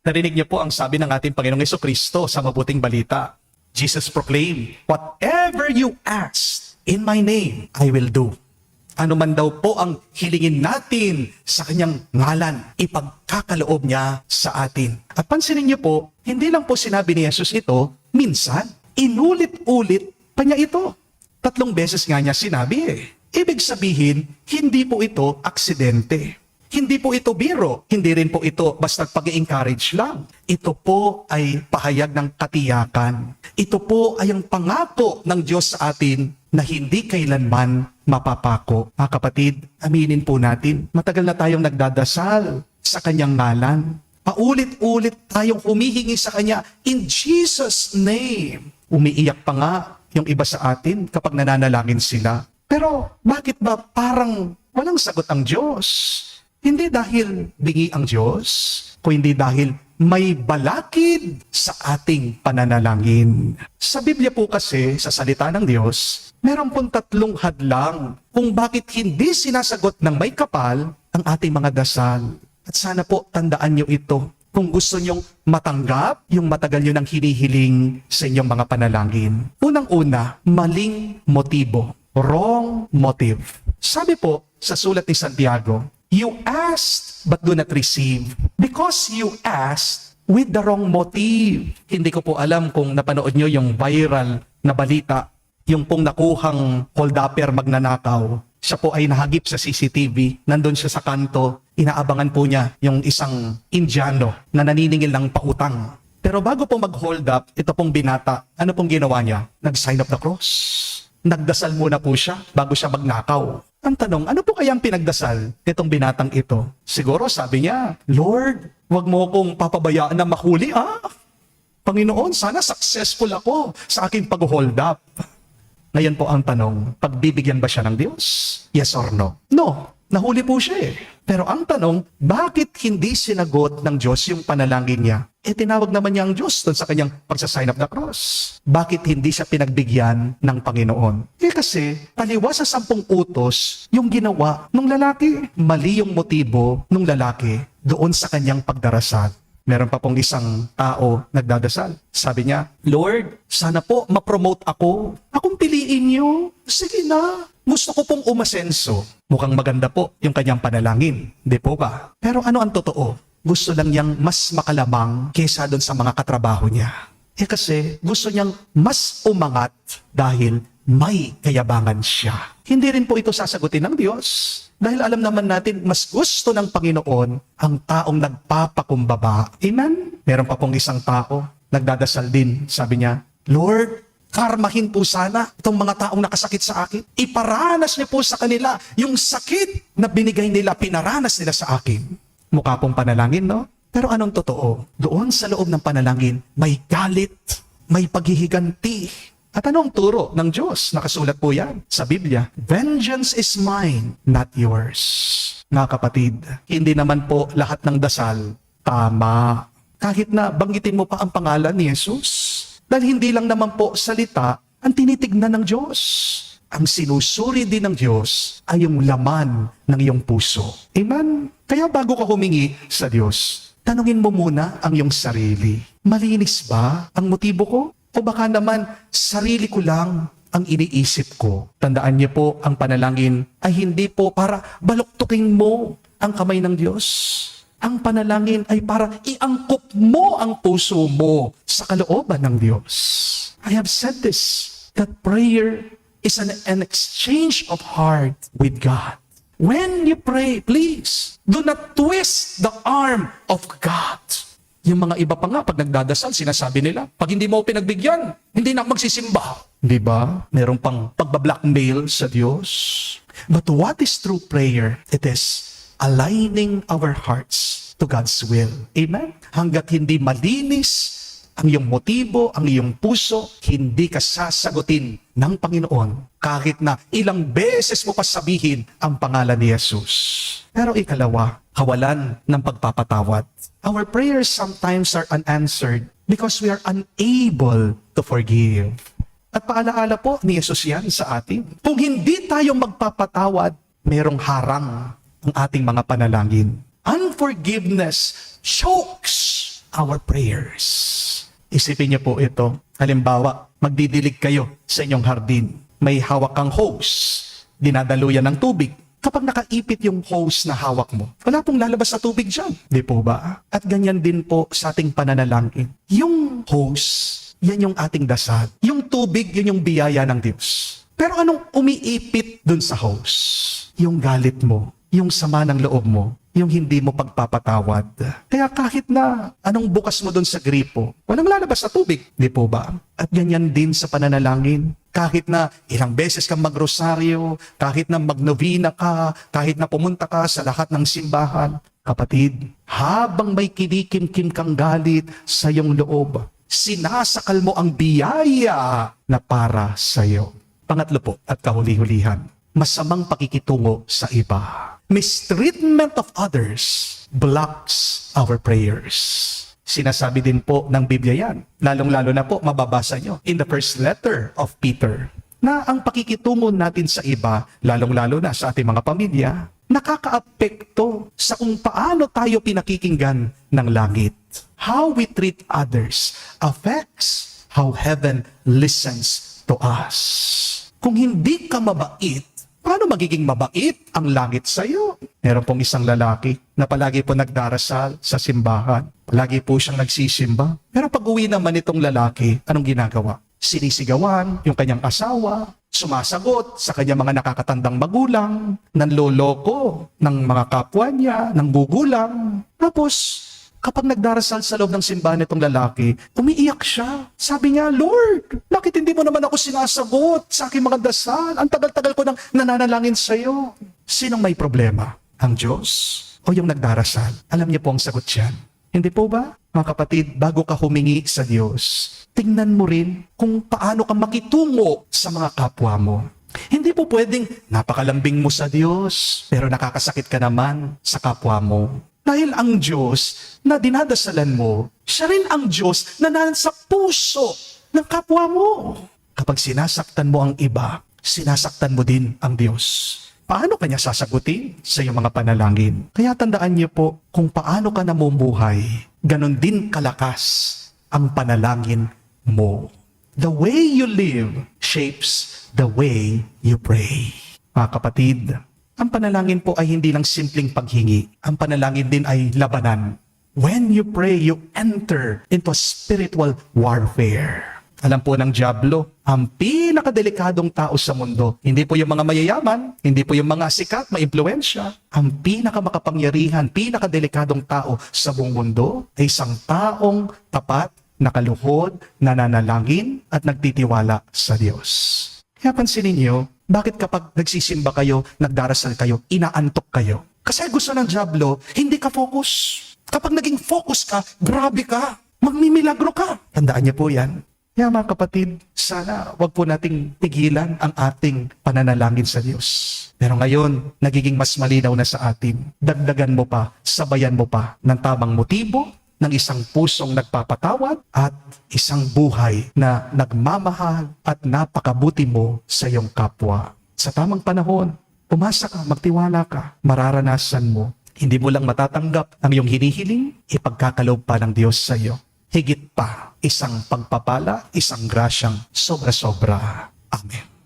Narinig niyo po ang sabi ng ating Panginoong Jesucristo sa mabuting balita. Jesus proclaimed, "Whatever you ask in my name, I will do." Ano man daw po ang hilingin natin sa kanyang ngalan, ipagkakaloob niya sa atin. At pansinin niyo po, hindi lang po sinabi ni Jesus ito, minsan, inulit-ulit pa niya ito. 3 beses nga niya sinabi Ibig sabihin, hindi po ito aksidente. Hindi po ito biro. Hindi rin po ito basta pag-i-encourage lang. Ito po ay pahayag ng katiyakan. Ito po ay ang pangako ng Diyos sa atin na hindi kailanman mapapako. Mga kapatid, aminin po natin, matagal na tayong nagdadasal sa kanyang ngalan. Paulit-ulit tayong humihingi sa kanya in Jesus' name. Umiiyak pa nga yung iba sa atin kapag nananalangin sila. Pero bakit ba parang walang sagot ang Diyos? Hindi dahil bingi ang Diyos, kundi dahil may balakid sa ating pananalangin. Sa Biblia po kasi, sa salita ng Diyos, meron pong 3 hadlang kung bakit hindi sinasagot ng may kapal ang ating mga dasal. At sana po tandaan niyo ito kung gusto niyong matanggap yung matagal niyo nang hinihiling sa inyong mga panalangin. Unang-una, maling motibo. Wrong motive. Sabi po sa sulat ni Santiago, you asked but do not receive because you asked with the wrong motive. Hindi ko po alam kung napanood nyo yung viral na balita, yung pong nakuhang hold-upper magnanakaw. Siya po ay nahagip sa CCTV, nandun siya sa kanto, inaabangan po niya yung isang Indiano na naniningil ng pautang. Pero bago po mag-hold up, ito pong binata, ano pong ginawa niya? Nag-sign of the cross. Nagdasal muna po siya bago siya magnakaw. Ang tanong, ano po kayang pinagdasal nitong binatang ito? Siguro sabi niya, Lord, wag mo kong papabayaan na mahuli Panginoon, sana successful ako sa aking pag-hold up. Ngayon po ang tanong, pagbibigyan ba siya ng Diyos? Yes or no? No, nahuli po siya Pero ang tanong, bakit hindi sinagot ng Diyos yung panalangin niya? Tinawag naman niya ang Diyos doon sa kanyang pagsasign of the cross. Bakit hindi siya pinagbigyan ng Panginoon? Kasi taliwas sa 10 utos yung ginawa ng lalaki. Mali yung motibo ng lalaki doon sa kanyang pagdarasal. Meron pa pong isang tao nagdadasal. Sabi niya, Lord, sana po ma-promote ako. Akong piliin niyo. Sige na. Gusto ko pong umasenso. Mukhang maganda po yung kanyang panalangin. Di po ba? Pero ano ang totoo? Gusto lang niyang mas makalamang kesa doon sa mga katrabaho niya. Kasi gusto niyang mas umangat dahil may kayabangan siya. Hindi rin po ito sasagutin ng Diyos. Dahil alam naman natin, mas gusto ng Panginoon ang taong nagpapakumbaba. Amen? Meron pa pong isang tao, nagdadasal din. Sabi niya, Lord, karmahin po sana itong mga taong nakasakit sa akin. Iparanas niyo po sa kanila yung sakit na binigay nila, pinaranas nila sa akin. Mukha pong panalangin, no? Pero anong totoo? Doon sa loob ng panalangin, may galit, may paghihiganti. At anong turo ng Diyos? Nakasulat po yan sa Biblia. Vengeance is mine, not yours. Mga kapatid, hindi naman po lahat ng dasal tama. Kahit na banggitin mo pa ang pangalan ni Jesus. Dahil hindi lang naman po salita ang tinitignan ng Diyos. Ang sinusuri din ng Diyos ay yung laman ng iyong puso. Amen? Kaya bago ka humingi sa Diyos, tanungin mo muna ang iyong sarili. Malinis ba ang motibo ko? O baka naman, sarili ko lang ang iniisip ko. Tandaan niyo po, ang panalangin ay hindi po para baluktukin mo ang kamay ng Diyos. Ang panalangin ay para iangkop mo ang puso mo sa kalooban ng Diyos. I have said this, that prayer is an exchange of heart with God. When you pray, please, do not twist the arm of God. Yung mga iba pa nga, pag nagdadasal, sinasabi nila, pag hindi mo pinagbigyan, hindi na magsisimba. Di ba? Meron pang pagbablackmail sa Diyos. But what is true prayer? It is aligning our hearts to God's will. Amen? Hanggat hindi malinis ang iyong motibo, ang iyong puso, hindi ka sasagutin ng Panginoon kahit na ilang beses mo pa sabihin ang pangalan ni Jesus. Pero ikalawa, kawalan ng pagpapatawad. Our prayers sometimes are unanswered because we are unable to forgive. At paalaala po ni Jesus yan sa atin. Kung hindi tayo magpapatawad, merong harang ang ating mga panalangin. Unforgiveness chokes our prayers. Isipin niyo po ito. Halimbawa, magdidilig kayo sa inyong hardin. May hawak kang hose. Dinadaluyan ng tubig. Kapag nakaipit yung hose na hawak mo, wala pong lalabas sa tubig dyan. Di po ba? At ganyan din po sa ating pananalangin. Yung hose, yan yung ating dasal. Yung tubig, yun yung biyaya ng Diyos. Pero anong umiipit dun sa hose? Yung galit mo, yung sama ng loob mo, yung hindi mo pagpapatawad. Kaya kahit na anong bukas mo dun sa gripo, walang lalabas sa tubig. Di po ba? At ganyan din sa pananalangin. Kahit na ilang beses kang magrosaryo, kahit na magnovena ka, kahit na pumunta ka sa lahat ng simbahan, kapatid, habang may kinikimkim kang galit sa iyong loob, sinasakal mo ang biyaya na para sa iyo. Pangatlo po at kahuli-hulihan, masamang pakikitungo sa iba. Mistreatment of others blocks our prayers. Sinasabi din po ng Biblia yan. Lalong-lalo na po, mababasa nyo in the first letter of Peter, na ang pakikitungo natin sa iba, lalong-lalo na sa ating mga pamilya, nakakaapekto sa kung paano tayo pinakikinggan ng langit. How we treat others affects how heaven listens to us. Kung hindi ka mabait, paano magiging mabait ang langit sa iyo? Meron pong isang lalaki na palagi po nagdarasal sa simbahan. Palagi po siyang nagsisimba. Pero pag uwi naman itong lalaki, anong ginagawa? Sinisigawan yung kanyang asawa, sumasagot sa kanyang mga nakakatandang magulang, nanloloko ng mga kapwa niya, ng gugulang. Tapos, kapag nagdarasal sa loob ng simbahan itong lalaki, umiiyak siya. Sabi niya, Lord, bakit hindi mo naman ako sinasagot sa aking mga dasal? Ang tagal-tagal ko nang nananalangin sa iyo. Sinong may problema? Ang Diyos o yung nagdarasal? Alam niyo po ang sagot yan. Hindi po ba? Mga kapatid, bago ka humingi sa Diyos, tingnan mo rin kung paano ka makitungo sa mga kapwa mo. Hindi po pwedeng napakalambing mo sa Diyos, pero nakakasakit ka naman sa kapwa mo. Dahil ang Diyos na dinadasalan mo, siya rin ang Diyos na nasa puso ng kapwa mo. Kapag sinasaktan mo ang iba, sinasaktan mo din ang Diyos. Paano kanya sasagutin sa iyong mga panalangin? Kaya tandaan niyo po, kung paano ka namumuhay, ganon din kalakas ang panalangin mo. The way you live shapes the way you pray. Mga kapatid, ang panalangin po ay hindi lang simpleng paghingi. Ang panalangin din ay labanan. When you pray, you enter into a spiritual warfare. Alam po ng dyablo, ang pinakadelikadong tao sa mundo, hindi po yung mga mayayaman, hindi po yung mga sikat, maimpluwensya. Ang pinakamakapangyarihan, pinakadelikadong tao sa buong mundo ay isang taong tapat, nakaluhod, nananalangin at nagtitiwala sa Diyos. Kaya pansinin niyo, bakit kapag nagsisimba kayo, nagdarasal kayo, inaantok kayo? Kasi gusto ng dyablo, hindi ka focus. Kapag naging focus ka, grabe ka, magmimilagro ka. Tandaan niyo po yan. Kaya mga kapatid, sana wag po nating tigilan ang ating pananalangin sa Diyos. Pero ngayon, nagiging mas malinaw na sa atin. Dagdagan mo pa, sabayan mo pa ng tamang motibo, ng isang pusong nagpapatawad at isang buhay na nagmamahal at napakabuti mo sa iyong kapwa. Sa tamang panahon, umasa ka, magtiwala ka, mararanasan mo. Hindi mo lang matatanggap ang iyong hinihiling, ipagkakaloob pa ng Diyos sa iyo. Higit pa, isang pagpapala, isang grasyang sobra-sobra. Amen.